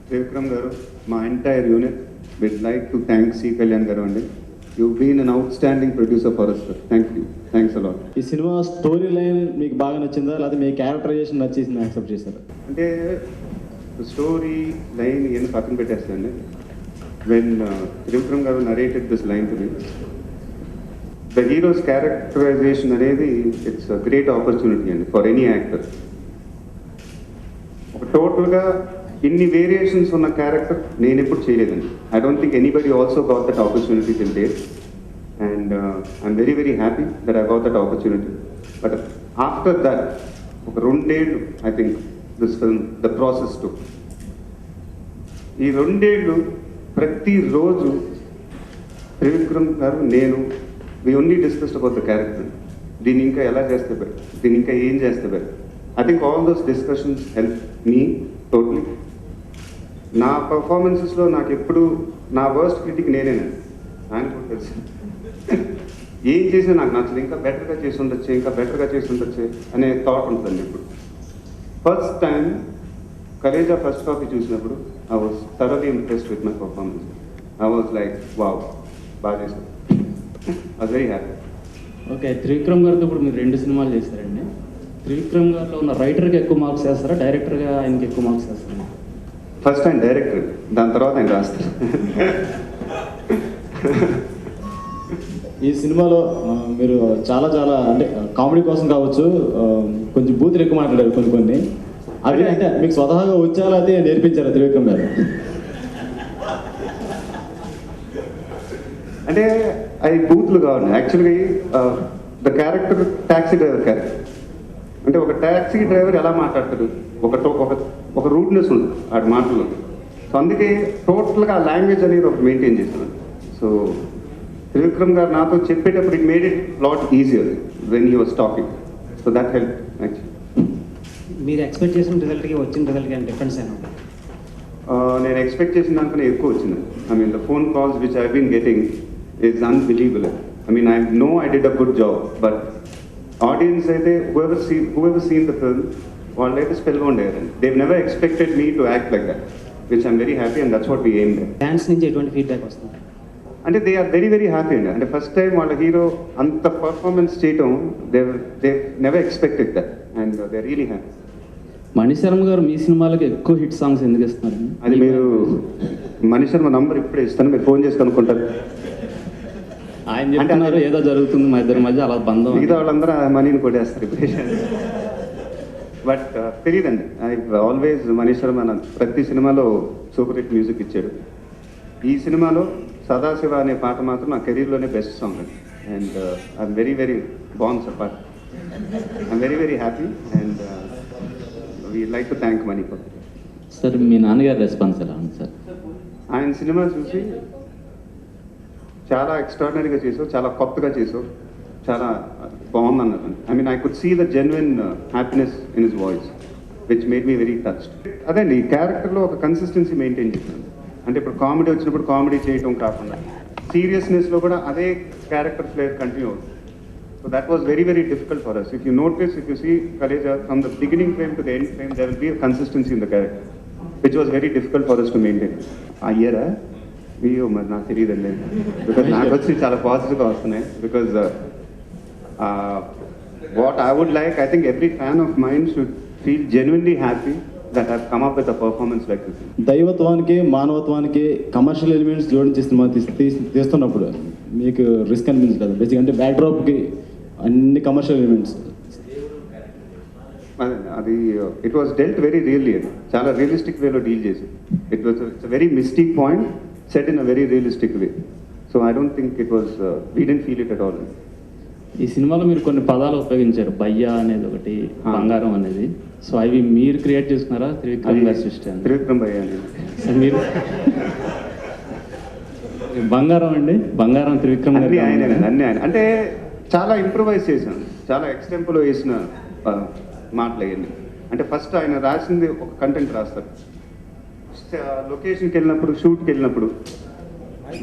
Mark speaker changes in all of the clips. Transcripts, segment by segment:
Speaker 1: Vikram garu, my entire unit, we'd like to thank C. Kalyan garu and you've been an outstanding producer for us, sir. Thank you. Thanks a lot.
Speaker 2: ఈ cinema story line మీకు బాగా నచ్చిందా లేకపోతే మీ characterisation నచ్చేసింది accept చేశారా?
Speaker 1: అంటే story line ఏం పక్కన పెట్టేస్తానండి. When Trivikram garu narrated this line to me, the hero's characterization అనేది ఇట్స్ అ గ్రేట్ ఆపర్చునిటీ అండి ఫర్ ఎనీ యాక్టర్. ఒక టోటల్గా ఇన్ని వేరియేషన్స్ ఉన్న క్యారెక్టర్ నేను ఎప్పుడు చేయలేదండి. I don't think anybody also got that opportunity till date, and I'm very very happy that I got that opportunity. But after that ఒక 2 ఏళ్ళు I think this film the process to, ఈ 2 ఏళ్ళు ప్రతిరోజు త్రివిక్రమ్ గారు నేను వి only discussed about the character. దీన్ని ఇంకా ఎలా చేస్తే బెటర్, దీన్ని ఇంకా ఏం చేస్తే better. I think all those discussions help me totally. నా పర్ఫార్మెన్సెస్లో నాకు ఎప్పుడు నా వర్స్ట్ క్రిటిక్ నేనేనండి. ఆయన కూడా తెలుసు ఏం చేసినా నాకు నచ్చదు, ఇంకా బెటర్గా చేసి ఉండొచ్చు, ఇంకా బెటర్గా చేసి ఉండొచ్చు అనే థాట్ ఉంటుందండి. ఇప్పుడు first time Khaleja first copy చూసినప్పుడు I was thoroughly impressed with my performance. I was like wow, బాగా చేశాను. I was very happy.
Speaker 3: Okay, Trivikram గారితో ఇప్పుడు మీరు 2 సినిమాలు చేశారండి. త్రివిక్రమ్ గారిలో ఉన్న రైటర్కి ఎక్కువ మార్క్స్ వేస్తారా, డైరెక్టర్గా ఆయనకి ఎక్కువ మార్క్స్ వేస్తారా?
Speaker 1: ఫస్ట్ ఆయన డైరెక్టర్, దాని తర్వాత ఆయన రాస్తారు.
Speaker 2: ఈ సినిమాలో మీరు చాలా చాలా అంటే కామెడీ కోసం కావచ్చు కొంచెం బూతులు ఎక్కువ మాట్లాడారు కొన్ని అవి అంటే మీకు స్వతహాగా వచ్చారా అయితే నేర్పించారా త్రివిక్రమ్ గారు?
Speaker 1: అంటే అది బూత్లు కావాలి. యాక్చువల్గా the character taxi driver character అంటే ఒక ట్యాక్సీ డ్రైవర్ ఎలా మాట్లాడతాడు, ఒక రూట్నెస్ ఉంది ఆ మాటలో. సో అందుకే టోటల్గా ఆ లాంగ్వేజ్ అనేది ఒక మెయింటైన్ చేస్తున్నాను. సో త్రివిక్రమ్ గారు నాతో చెప్పేటప్పుడు it made it lot easier when he was talking. So that help actually.
Speaker 4: మీరు ఎక్స్పెక్ట్ చేసిన రిజల్ట్కి వచ్చిన రిజల్ట్కి అండ్ డిఫరెన్స్ అయినా?
Speaker 1: నేను ఎక్స్పెక్ట్ చేసిన దానికన్నా ఎక్కువ వచ్చింది. I mean the phone calls which I been getting is unbelievable. I mean, I know I did a good job, but audience అయితే whoever seen the film, వాళ్ళైతే spellbound అయ్యారండి. They've never expected me to act like that, which I'm very happy and that's what we aimed at.
Speaker 4: Fans నుంచి ఎటువంటి feedback వస్తుంది?
Speaker 1: అంటే they are very very happy అండి. అంటే first time వాళ్ళ hero అంత పర్ఫార్మెన్స్ చేయటం they never expected that and they're really happy.
Speaker 3: Manisharma garu మీ సినిమాలకు ఎక్కువ హిట్ సాంగ్స్ ఎందుకు ఇస్తున్నారు?
Speaker 1: అది మీరు మణిశర్మ నంబర్ ఇప్పుడే ఇస్తాను, మీరు ఫోన్ చేసి కనుక్కుంటారు.
Speaker 3: ఆయన చెప్తున్నారు ఏదో జరుగుతుంది మా ఇద్దరి మధ్య, అలా బంధం.
Speaker 1: మిగతా వాళ్ళందరూ మనీని కొట్టేస్తారు ఇప్పుడు. బట్ తెలియదండి, ఐ ఆల్వేస్ మణిశర్మ ప్రతి సినిమాలో సూపర్ హిట్ మ్యూజిక్ ఇచ్చాడు. ఈ సినిమాలో సదాశివ అనే పాట మాత్రం నా కెరీర్లోనే బెస్ట్ సాంగ్ అండి. అండ్ ఐఎమ్ వెరీ వెరీ బాగుంది సార్ పాట. I'm very very happy and we like to thank Mani for.
Speaker 3: Sir మీ నాన్నగారి రెస్పాన్స్ ఎలా ఉంది సార్?
Speaker 1: ఆయన సినిమా చూసి చాలా ఎక్స్ట్రాడినరీగా చేసావు, చాలా కొత్తగా చేసావు, చాలా బాగుంది అన్నారు. I mean I could see the genuine happiness in his voice which made me very touched. అదండి ఈ క్యారెక్టర్లో ఒక కన్సిస్టెన్సీ మెయింటైన్ చేశాను. అంటే ఇప్పుడు కామెడీ వచ్చినప్పుడు కామెడీ చేయటం కాకుండా సీరియస్నెస్లో కూడా అదే క్యారెక్టర్ ఫ్లేర్ కంటిన్యూ అవుతుంది. So that was very very difficult for us. If you notice, if you see Khaleja from the beginning frame to the end frame there will be a consistency in the character which was very difficult for us to maintain. ఆ ఇయరా అయ్యో మరి నాకు తెలియదండి, because నాకు వచ్చి చాలా పాజిటివ్గా వస్తున్నాయి. Because what I would like, I think every fan of mind should feel genuinely happy that have come up with a performance like this.
Speaker 2: దైవత్వానికి మానవత్వానికి కమర్షియల్ ఎలిమెంట్స్ జోడించి సినిమా తీస్తున్నప్పుడు మీకు రిస్క్ అనిపించలేదు? బేసిక్ అంటే బ్యాక్డ్రాప్కి అన్ని కమర్షియల్ ఎలిమెంట్స్
Speaker 1: అది it was dealt very really అండి. చాలా రియలిస్టిక్ వేలో డీల్ చేసి it was it's very mystic point set in a very realistic way. So I don't think it was we didn't feel it at all.
Speaker 3: ఈ సినిమాలో మీరు కొన్ని పదాలు ఉపయోగించారు, బయ్యా అనేది ఒకటి, బంగారం అనేది. సో అవి మీరు క్రియేట్ చేసుకున్నారా త్రివిక్రమ్ గారి సృష్టి?
Speaker 1: త్రివిక్రమ్ భయ్యా అనేది
Speaker 3: మీరు బంగారం అండి, బంగారం త్రివిక్రమ్ గారి
Speaker 1: అన్నీ ఆయన అంటే చాలా ఇంప్రూవైజ్ చేశాను, చాలా ఎక్స్టెంపులో వేసిన మాటలు అవన్నీ. అంటే ఫస్ట్ ఆయన రాసింది ఒక కంటెంట్ రాస్తారు, లొకేషన్కి వెళ్ళినప్పుడు షూట్కి వెళ్ళినప్పుడు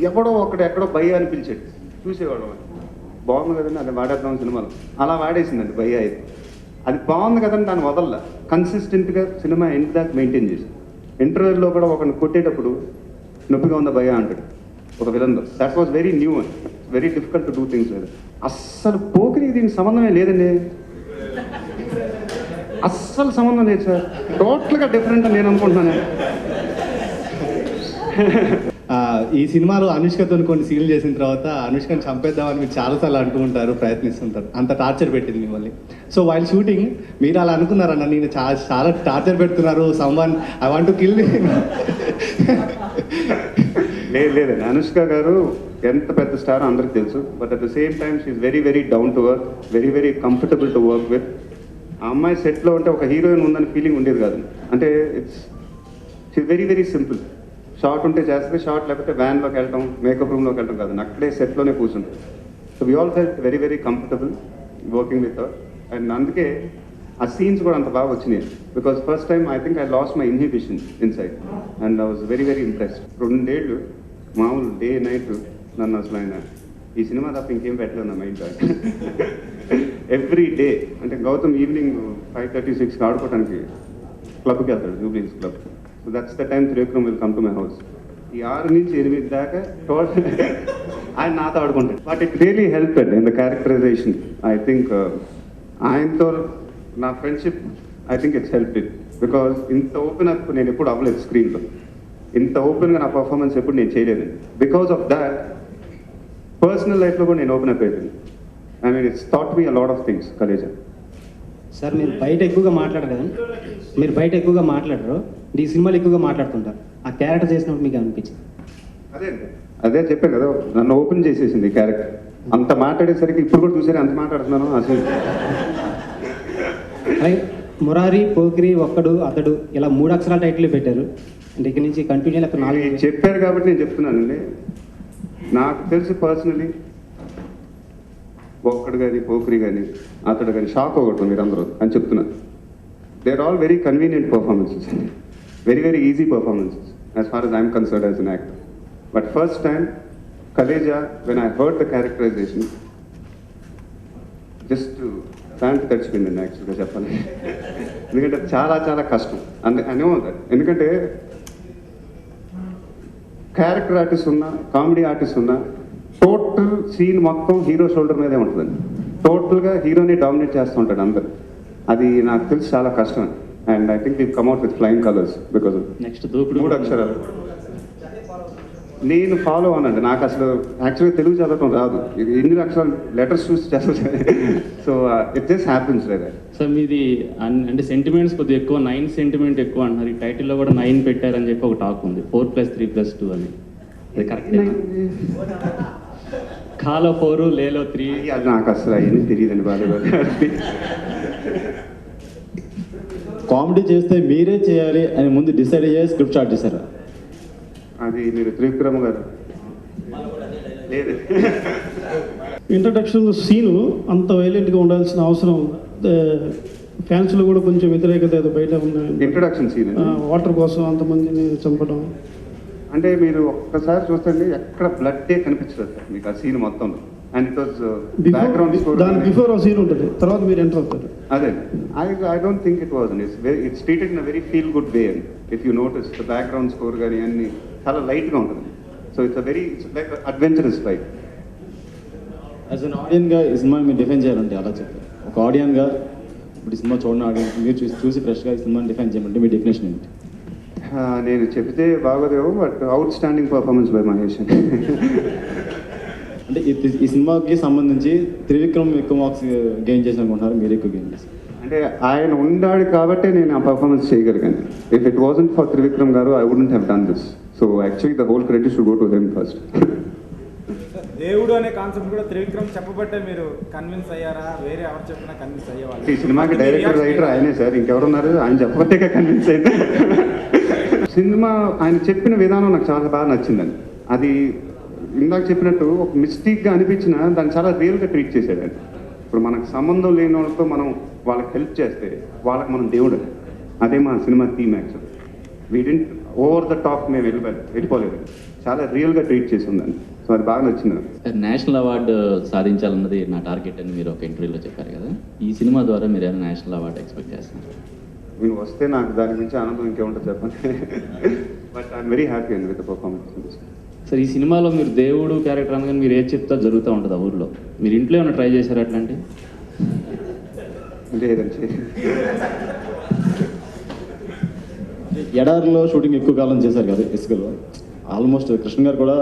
Speaker 1: ఎక్కడో ఎక్కడో భయ్య అని పిలిచాడు, చూసేవాడు బాగుంది కదండి అది వాడేద్దాం సినిమాలో, అలా వాడేసిందండి భయ్య అయితే. అది బాగుంది కదండి దాన్ని వదల్లా, కన్సిస్టెంట్గా సినిమా ఎండ్ దాకా మెయింటైన్ చేసి. ఇంటర్వ్యూలో కూడా ఒకరిని కొట్టేటప్పుడు నొప్పిగా ఉందా భయ అంటాడు ఒక విలన్లో. That was very new and very difficult to do things లేదు. అస్సలు పోకిరి దీనికి సంబంధమే లేదండి, అస్సలు సంబంధం లేదు సార్, టోటల్గా డిఫరెంట్ అని నేను అనుకుంటున్నాను.
Speaker 5: ఈ సినిమాలో అనుష్కతో కొన్ని సీన్లు చేసిన తర్వాత అనుష్కని చంపేద్దామని మీరు చాలాసార్లు అంటూ ప్రయత్నిస్తుంటారు, అంత టార్చర్ పెట్టింది మిమ్మల్ని. సో వైల్ షూటింగ్ మీరు అలా అనుకున్నారన్న, నేను చాలా టార్చర్ పెడుతున్నారు, someone I want to kill.
Speaker 1: లేదండి, అనుష్క గారు ఎంత పెద్ద స్టార్ అందరికి తెలుసు. But at the same time she's very very down to work, very very comfortable to work with. ఆ అమ్మాయి సెట్లో ఉంటే ఒక హీరోయిన్ ఉందని ఫీలింగ్ ఉండేది కాదు. అంటే షీఈ్ వెరీ వెరీ సింపుల్. షార్ట్ ఉంటే చేస్తే షార్ట్, లేకపోతే వ్యాన్లోకి వెళ్ళటం, మేకప్ రూమ్లోకి వెళ్ళటం కాదు, అక్కడే సెట్లోనే కూర్చుంటాం. So we all felt very very comfortable working with her. And అందుకే ఆ సీన్స్ కూడా అంత బాగా వచ్చినాయి. Because first time I think I lost my inhibition inside and I was very very impressed. 2 ఏళ్ళు మామూలు డే నైట్ నన్ను అసలు ఆయన ఈ సినిమా తప్ప ఇంకేం పెట్టలేదు నా మైండ్. ఎవ్రీ డే అంటే గౌతమ్ ఈవినింగ్ 5:36 ఆడుకోవడానికి క్లబ్కి వెళ్తాడు, Jubilee's club. So that's the time Trivikram will come to my house. ఈ 6 నుంచి 8 దాకా టోటల్ ఆయన నాతో ఆడుకుంటాడు. But it really help and in the characterisation. I think ఆయనతో నా friendship I think it's help it. Because ఇంత ఓపెన్ అప్ నేను ఎప్పుడు అవ్వలేదు స్క్రీన్లో, ఇంత ఓపెన్గా నా పర్ఫార్మెన్స్ ఎప్పుడు నేను చేయలేదు. బికాస్ ఆఫ్ దాట్ పర్సనల్ లైఫ్లో కూడా నేను ఓపెన్ అప్ అయిపోయింది. I mean it's thought me a lot of things Khaleja.
Speaker 4: Sir మీరు బయట ఎక్కువగా మాట్లాడరు కదా, మీరు బయట ఎక్కువగా మాట్లాడరు, ఈ సినిమాలు ఎక్కువగా మాట్లాడుతుంటారు. ఆ క్యారెక్టర్ చేసినప్పుడు మీకు అనిపించింది?
Speaker 1: అదే చెప్పాను కదా, నన్ను ఓపెన్ చేసేసింది ఈ క్యారెక్టర్. అంత మాట్లాడేసరికి ఇప్పుడు కూడా చూసారు ఎంత మాట్లాడుతున్నాను అసలు.
Speaker 4: అలాగే మురారి, పోకిరి, ఒక్కడు, అతడు ఇలా 3 అక్షరాల టైటిల్ పెట్టారు. అంటే ఇక్కడ నుంచి కంటిన్యూ అక్కడ 4
Speaker 1: చెప్పారు కాబట్టి నేను చెప్తున్నానండి. నాకు తెలిసి పర్సనలీ ఒక్కడు కానీ, పోకిరి కానీ, అతడు కానీ షాక్ అవ్వటం మీరు అందరూ అని చెప్తున్నాను. They are all very convenient performances, very very easy performances as far as I'm concerned as an actor. But first time Kaleja, when I heard the characterization, just pant తడిచిపోయిందండి యాక్చువల్గా చెప్పాలి. ఎందుకంటే చాలా చాలా కష్టం అనే ఉంటుంది. ఎందుకంటే క్యారెక్టర్ ఆర్టిస్ట్ ఉన్నా, కామెడీ ఆర్టిస్ట్ ఉన్నా, టోటల్ సీన్ మొత్తం హీరో షోల్డర్ మీదే ఉంటుందండి. టోటల్గా హీరోని డామినేట్ చేస్తూ ఉంటాడు అందరు. అది నాకు తెలిసి చాలా కష్టం. And I think we కమ్అట్ with flying colours because
Speaker 3: next దూకుడు
Speaker 1: 3 అక్షరాలు నేను ఫాలో అవ్వనండి. నాకు అసలు యాక్చువల్గా తెలుగు చదవటం రాదు, ఎన్ని అక్షరాలు లెటర్స్ చూసి చదువుతాను. So it just happens like that.
Speaker 3: Sir మీది అంటే సెంటిమెంట్స్ కొద్దిగా ఎక్కువ, 9 సెంటిమెంట్ ఎక్కువ అంటున్నారు. ఈ టైటిల్లో కూడా 9 పెట్టారని చెప్పి ఒక టాక్ ఉంది, 4+3+2 అని. అది కరెక్ట్? ఖాలో 4, లేలో 3.
Speaker 1: అది నాకు అసలు అవన్నీ తెలియదండి బాగా.
Speaker 2: కామెడీ చేస్తే మీరే చేయాలి అని ముందు డిసైడ్ అయ్యే స్క్రిప్ట్ స్టార్ట్ చేశారా?
Speaker 1: అది మీరు త్రివిక్రమ్ గారు లేదు.
Speaker 6: ఇంట్రడక్షన్ సీను అంత వైలెంట్గా ఉండాల్సిన అవసరం ఫ్యాన్స్లో కూడా కొంచెం వ్యతిరేకత ఏదో బయట ఉంది.
Speaker 1: ఇంట్రడక్షన్ సీన్
Speaker 6: వాటర్ కోసం అంతమందిని చంపడం
Speaker 1: అంటే మీరు ఒక్కసారి చూస్తే ఎక్కడ బ్లడ్డే కనిపించదు సార్ మీకు ఆ సీన్ మొత్తంలో. And it was background score,
Speaker 6: దాని బిఫోర్ ఆ సీన్ ఉంటుంది, తర్వాత మీరు ఎంటర్ అవుతారు.
Speaker 1: అదే I don't think it was it's treated in a very feel good way. If you notice the background score కానీ అన్ని చాలా లైట్గా ఉంటుంది. So it's like adventurous fight.
Speaker 2: As an ఆడియన్గా ఈ సినిమా మీరు డిఫైన్ చేయాలంటే అలా చెప్పారు. ఒక ఆడియన్గా ఇప్పుడు ఈ సినిమా చూడండి, ఆడియన్స్ మీరు చూసి ఫ్రెష్గా ఈ సినిమాని డిఫైన్ చేయమంటే మీ డెఫినేషన్ ఏంటి?
Speaker 1: నేను చెప్తే బాగోదేమో, but outstanding performance by Mahesh.
Speaker 2: అంటే ఈ సినిమాకి సంబంధించి త్రివిక్రమ్ ఎక్కువ మార్క్స్ గెయిన్ చేసి అనుకుంటున్నారు, మీరు ఎక్కువ గెయిన్ చేశారు
Speaker 1: అంటే ఆయన ఉండాడు కాబట్టి నేను ఆ పర్ఫార్మెన్స్ చేయగలిగాను. If it wasn't for Trivikram garu I wouldn't have done this. So actually the whole credit should go to him first.
Speaker 7: దేవుడు అనే కాన్సెప్ట్ కూడా త్రివిక్రమ్ చెప్పబట్టే మీరు కన్విన్స్ అయ్యారా? వేరే ఎవరు చెప్పినా కన్విన్స్ అయ్యేవాళ్ళు?
Speaker 1: ఈ సినిమాకి డైరెక్టర్ రైటర్ ఆయనే సార్, ఇంకెవరున్నారు? ఆయన చెప్పబట్టే కన్విన్స్ అయితే. సినిమా ఆయన చెప్పిన విధానం నాకు చాలా బాగా నచ్చిందండి. అది ఇందాక చెప్పినట్టు ఒక మిస్టేక్గా అనిపించినా దాన్ని చాలా రియల్గా ట్రీట్ చేశాడండి. ఇప్పుడు మనకు సంబంధం లేని వాళ్ళతో మనం వాళ్ళకి హెల్ప్ చేస్తే వాళ్ళకి మనం దేవుడు. అదే మా cinema theme actual. We didn't over the top మేము వెళ్ళిపోలేదు, చాలా రియల్గా ట్రీట్ చేసి ఉందండి. సో అది బాగా నచ్చింది.
Speaker 8: నేషనల్ అవార్డు సాధించాలన్నది నా టార్గెట్ అని మీరు ఒక ఇంటర్వ్యూలో చెప్పారు కదా. ఈ సినిమా ద్వారా మీరు ఏమైనా నేషనల్ అవార్డు ఎక్స్పెక్ట్ చేస్తున్నారు?
Speaker 1: నేను వస్తే నాకు దాని మించి ఆనందం ఇంకేముంటుంది చెప్పండి. బట్ ఐఎమ్ వెరీ హ్యాపీ అండి విత్ ద పర్ఫార్మెన్స్.
Speaker 3: సార్ ఈ సినిమాలో మీరు దేవుడు క్యారెక్టర్ అనగానే మీరు ఏది చెప్తా జరుగుతూ ఉంటుంది ఆ ఊర్లో. మీరు ఇంట్లో ఏమైనా ట్రై చేశారు అట్లాంటి?
Speaker 1: లేదండి.
Speaker 2: ఎడారిలో షూటింగ్ ఎక్కువ కాలం చేశారు కదా ఇసుకలో. ఆల్మోస్ట్ కృష్ణ గారు కూడా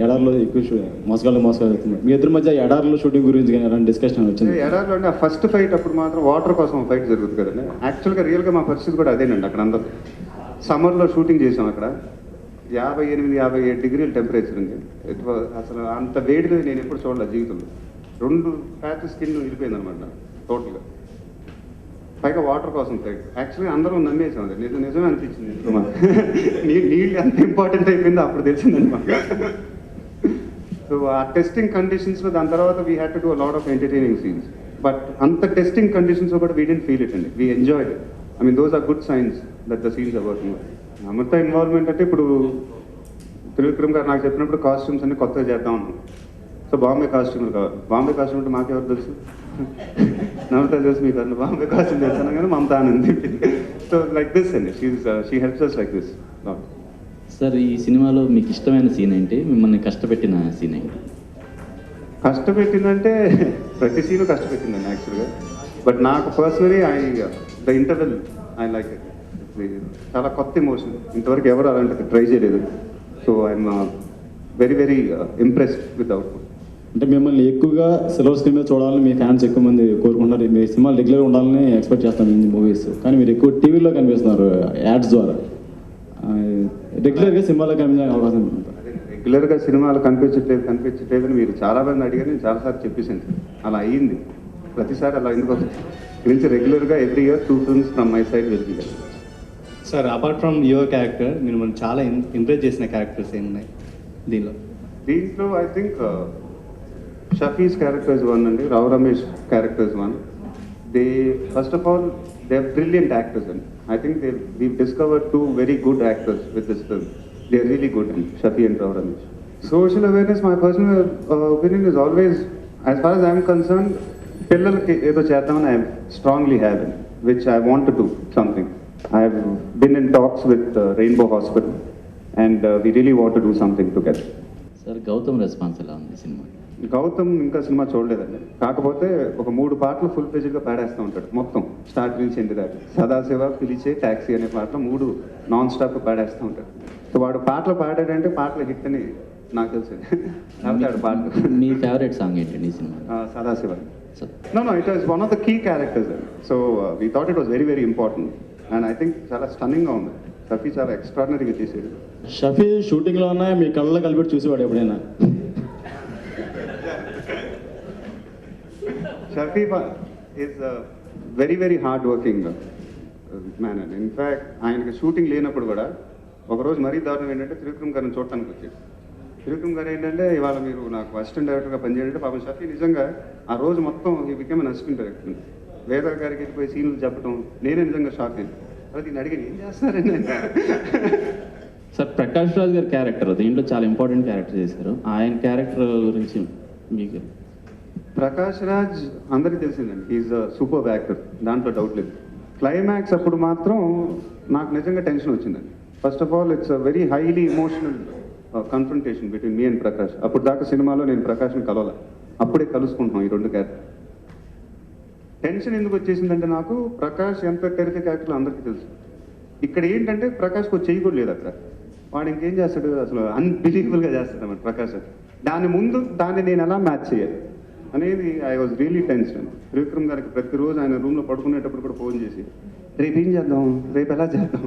Speaker 2: ఎడారిలో ఎక్కువ మోసగాళ్ళు అవుతుంది. మీ ఇద్దరి మధ్య ఎడారిలో షూటింగ్ గురించి కానీ ఎలాంటి డిస్కషన్ వచ్చింది?
Speaker 1: ఎడారిలో అంటే ఆ ఫస్ట్ ఫైట్ అప్పుడు మాత్రం వాటర్ కోసం ఫైట్ జరుగుతుంది కదండి. యాక్చువల్గా రియల్గా మా పరిస్థితి కూడా అదేనండి. అక్కడ అందరూ సమ్మర్లో షూటింగ్ చేసాం. అక్కడ 58-57 డిగ్రీల టెంపరేచర్ ఉంది. అసలు అంత వేడిగా నేను ఎప్పుడు చూడలేదు జీవితంలో. 2 ప్యాచ్ స్కిన్ వెళ్ళిపోయింది అనమాట టోటల్గా. పైగా వాటర్ కోసం ఫైట్. యాక్చువల్గా అందరూ నమ్మేసాం. అది నిజమే అనిపించింది. నీళ్ళు ఎంత ఇంపార్టెంట్ అయిపోయిందో అప్పుడు తెలిసిందండి మాకు. సో ఆ టెస్టింగ్ కండిషన్స్లో దాని తర్వాత we had to do lot of entertaining scenes. But అంత టెస్టింగ్ కండిషన్స్లో కూడా వీ డెంట్ ఫీల్ ఇట్ అండి. We enjoyed it. I mean those are good signs that the scenes are working. Amrita involvement అంటే ఇప్పుడు త్రివిక్రమ్ గారు నాకు చెప్పినప్పుడు కాస్ట్యూమ్స్ అన్ని కొత్తగా చేద్దాం అన్నాం. సో బాంబే కాస్ట్యూమ్లు కావాలి. బాంబే కాస్ట్యూమ్ అంటే మాకెవరు తెలుసు? నమ్రత తెలుసు మీకు అన్న బాంబే కాస్ట్యూమ్ చేస్తాను కానీ Mamata Anand. So like this అండి. She helps us like this.
Speaker 8: Sir ఈ సినిమాలో మీకు ఇష్టమైన సీన్ ఏంటి? మిమ్మల్ని కష్టపెట్టిన సీన్ ఏంటి?
Speaker 1: కష్టపెట్టిందంటే ప్రతి సీను కష్టపెట్టిందండి యాక్చువల్గా. బట్ నాకు personally the interval I like it. చాలా కొత్త ఎమోషన్. ఇంతవరకు ఎవరు అలాంటిది ట్రై చేయలేదు. So I'm very very impressed with output.
Speaker 2: అంటే మిమ్మల్ని ఎక్కువగా సిల్వర్ స్క్రీన్ మీద చూడాలని మీ ఫ్యాన్స్ ఎక్కువ మంది కోరుకుంటున్నారు. మీ సినిమాలు రెగ్యులర్ ఉండాలని ఎక్స్పెక్ట్ చేస్తాం ఈ మూవీస్. కానీ మీరు ఎక్కువ టీవీలో కనిపిస్తున్నారు యాడ్స్ ద్వారా. రెగ్యులర్గా సినిమాలో కనిపించే అవకాశం ఉంటుంది.
Speaker 1: రెగ్యులర్గా సినిమాలు కనిపించట్లేదని మీరు చాలా మంది అడిగారు. నేను చాలాసార్లు చెప్పేసాను. అలా అయ్యింది. ప్రతిసారి అలా ఎందుకు గురించి రెగ్యులర్గా every year 2 films from my side వెళ్తుంది.
Speaker 5: Sir apart from your character మీరు మనం చాలా ఇంప్రెస్ చేసిన క్యారెక్టర్స్ ఏమున్నాయి దీంట్లో?
Speaker 1: ఐ థింక్ షఫీస్ క్యారెక్టర్స్ 1 అండి. Rao Ramesh characters 1. They first of all they are brilliant actors అండి. I think we discovered 2 very good actors with this film. They are really good అండి, Shafi and Rao Ramesh. Social awareness my personal opinion is always as far as I'm concern పిల్లలకి ఏదో చేద్దామని I strongly have in which I want to do something. I have been in talks with Rainbow Hospital and we really want to do something together.
Speaker 8: Sir Gautham response ఎలా ఉంది cinema?
Speaker 1: Gautam ఇంకా cinema చూడలేదండి. కాకపోతే ఒక 3 పాటలు ఫుల్ పేజ్గా పాడేస్తూ ఉంటాడు మొత్తం start నుంచి ఎండ్ దాకా. సదాశివ, పిలిచే, ట్యాక్సీ అనే పాటలు 3 నాన్ స్టాప్ పాడేస్తూ ఉంటాడు. సో వాడు పాటలు పాడాడంటే పాటలు హిట్ అని నాకు తెలుసు. కాబట్టి పాటలు.
Speaker 8: మీ ఫేవరెట్ సాంగ్ ఏంటండి ఈ సినిమా?
Speaker 1: Sadashiva. No, it was one of the key characters. So we thought it was very, very important. And I think చాలా స్టన్నింగ్గా ఉంది. షఫీ చాలా ఎక్స్ట్రాడినరీగా చేసేది.
Speaker 2: షఫీ షూటింగ్లో ఉన్న మీ కళ్ళలో కలిపి చూసేవాడు ఎప్పుడైనా?
Speaker 1: Shafi is very very hard working man and in fact ఆయనకి షూటింగ్ లేనప్పుడు కూడా ఒకరోజు మరీ దారుణం ఏంటంటే త్రివిక్రమ్ గారిని చూడటానికి వచ్చాడు. త్రివిక్రమ్ గారు ఏంటంటే ఇవాళ మీరు నాకు అసిస్టెంట్ డైరెక్టర్గా పనిచేయాలంటే పాపం షఫీ నిజంగా ఆ రోజు మొత్తం ఈ బికెమ్ అన్ అసిస్టెంట్ డైరెక్టర్. వేద గారికి వెళ్ళిపోయి సీన్లు చెప్పడం నేనే నిజంగా షాక్ అయింది. అది దీన్ని అడిగి ఏం చేస్తారని.
Speaker 3: సార్ ప్రకాష్ రాజ్ గారి క్యారెక్టర్ దీంట్లో చాలా ఇంపార్టెంట్ క్యారెక్టర్ చేశారు. ఆయన క్యారెక్టర్ గురించి మీకు?
Speaker 1: ప్రకాష్ రాజ్ అందరికీ తెలిసిందండి. ఈజ్ అ సూపర్ యాక్టర్, దాంట్లో డౌట్ లేదు. క్లైమాక్స్ అప్పుడు మాత్రం నాకు నిజంగా టెన్షన్ వచ్చిందండి. First of all it's a very highly emotional confrontation between me and Prakash. అప్పుడు దాకా సినిమాలో నేను ప్రకాష్ని కలవాల, అప్పుడే కలుసుకుంటున్నాం ఈ 2 క్యారెక్టర్. టెన్షన్ ఎందుకు వచ్చేసిందంటే నాకు ప్రకాష్ ఎంత టెరిఫిక్ యాక్టర్ అందరికీ తెలుసు. ఇక్కడ ఏంటంటే ప్రకాష్కి ఒక చెయ్యి కూడా లేదు అక్కడ. వాడు ఇంకేం చేస్తాడు అసలు అన్బిలీవబుల్గా చేస్తాడు అన్నమాట ప్రకాష్. దాని ముందు దాన్ని నేను ఎలా మ్యాచ్ చేయాలి అనేది I was really tension. Trivikram గారికి ప్రతిరోజు ఆయన రూమ్లో పడుకునేటప్పుడు కూడా ఫోన్ చేసి రేపు ఏం చేద్దాం, రేపు ఎలా చేద్దాం.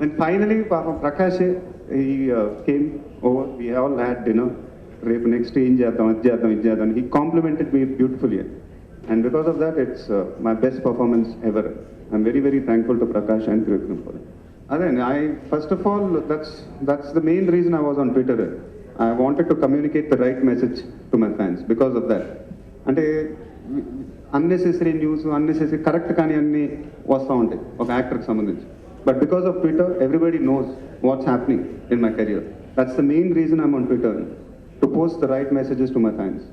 Speaker 1: అండ్ ఫైనలీ పాపం ప్రకాషే ఈ came over, we all had dinner. రేపు నెక్స్ట్ ఏం చేద్దాం, అది చేద్దాం, ఇది చేద్దాం. He complimented me beautifully. And because of that, it's my best performance ever. I'm very, very thankful to Prakash and Trivikram for it. Again, first of all, that's the main reason I was on Twitter. I wanted to communicate the right message to my fans because of that. And unnecessary news, unnecessary correct kaani anni vastha untayi oka actor ki sambandhinchi. But because of Twitter, everybody knows what's happening in my career. That's the main reason I'm on Twitter, to post the right messages to my fans.